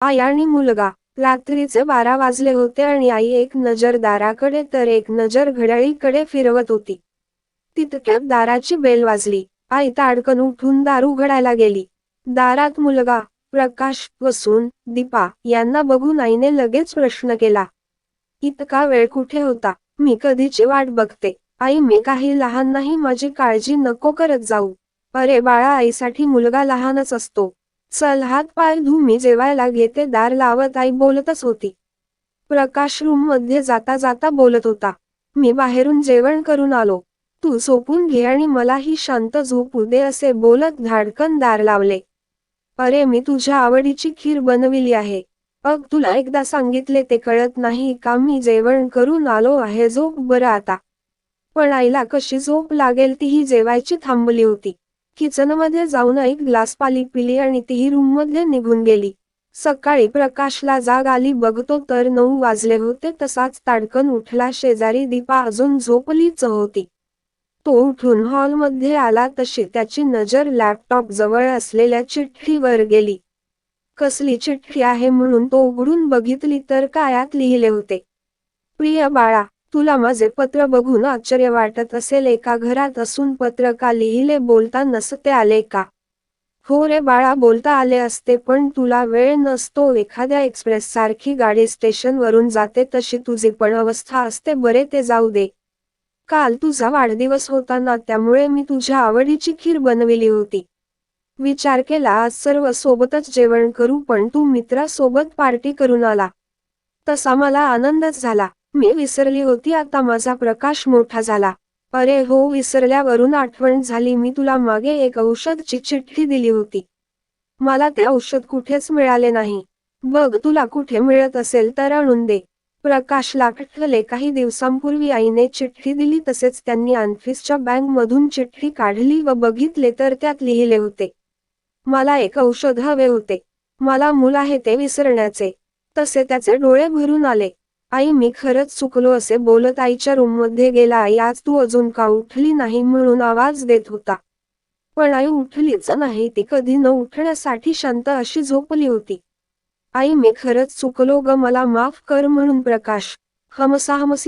आई आणि मुलगा. रात्रीचे 12 वाजले होते आणि आई एक नजर दाराकडे तर एक नजर घड्याळीकडे फिरवत होती. तितक्यात दाराची बेल वाजली. आई ताडकन उठून दार उघडायला गेली. दारात मुलगा, प्रकाश व सून, दीपा यांना बघून आईने लगेच प्रश्न केला. इतका वेळ कुठे होता? मी कधीची वाट बघते. आई मी काही लहान नाही, माझी काळजी नको करत जाऊ. अरे बाळा, आईसाठी मुलगा लहानच असतो. चल हात पाय धु, मी जेवायला घेते. दार लावत आई बोलतच होती. प्रकाश रूम मध्ये जाता जाता बोलत होता. मी बाहेरून जेवण करून आलो. तू झोपून घे आणि मलाही शांत झोपू दे, असे बोलत धाडकन दार लावले. अरे मी तुझ्या आवडीची खीर बनविली आहे. अग तुला एकदा सांगितले ते कळत नाही का? मी जेवण करून आलो आहे, झोप बरं आता. पण आईला कशी झोप लागेल, तीही जेवायची थांबली होती. किचनमध्ये जाऊन एक ग्लास पाणी पिली आणि तीही रूममध्ये निघून गेली. सकाळी प्रकाशला जाग आली, बघतो तर 9 वाजले होते. तसाच ताडकन उठला. शेजारी दीपा अजून झोपलीच होती. तो उठून हॉलमध्ये आला तशी त्याची नजर लॅपटॉप जवळ असलेल्या चिठ्ठीवर गेली. कसली चिठ्ठी आहे म्हणून तो उघडून बघितली तर कायात लिहिले होते. प्रिय बाळा, तुला माझे पत्र बघून आश्चर्य वाटत असेल. एका घरात असून पत्र का लिहिले? बोलता नसते आले का? हो रे बाळा, बोलता आले असते, पण तुला वेळ नसतो. एखाद्या एक्सप्रेस सारखी गाडी स्टेशनवरून जाते तशी तुझी पण अवस्था असते. बरे ते जाऊ दे. काल तुझा वाढदिवस होता ना, त्यामुळे मी तुझ्या आवडीची खीर बनविली होती. विचार केला आज सर्व सोबतच जेवण करू, पण तू मित्रासोबत पार्टी करून आला. तसा मला आनंदच झाला. मी विसरली होती, आता माझा प्रकाश मोठा झाला. अरे हो, विसरल्यावरून आठवण झाली. मी तुला मागे एक औषधची चिठ्ठी दिली होती. मला ते औषध कुठेच मिळाले नाही. बघ, तुला कुठे मिळत असेल तर आणून दे. प्रकाशला आठवले, काही दिवसांपूर्वी आईने चिठ्ठी दिली तसेच त्यांनी ऑफिसच्या बॅगमधून चिठ्ठी काढली व बघितले तर त्यात लिहिले होते. मला एक औषध हवे होते. मला मूल आहे ते विसरण्याचे. तसे त्याचे डोळे भरून आले. आई मी खरंच चुकलो, असे बोलत आईच्या रूममध्ये गेला. आई आज तू अजून का उठली नाही म्हणून आवाज देत होता. पण आई उठलीच नाही. ती कधी न उठण्यासाठी शांत अशी झोपली होती. आई मी खरंच चुकलो ग, मला माफ कर म्हणून प्रकाश हमसाहमसी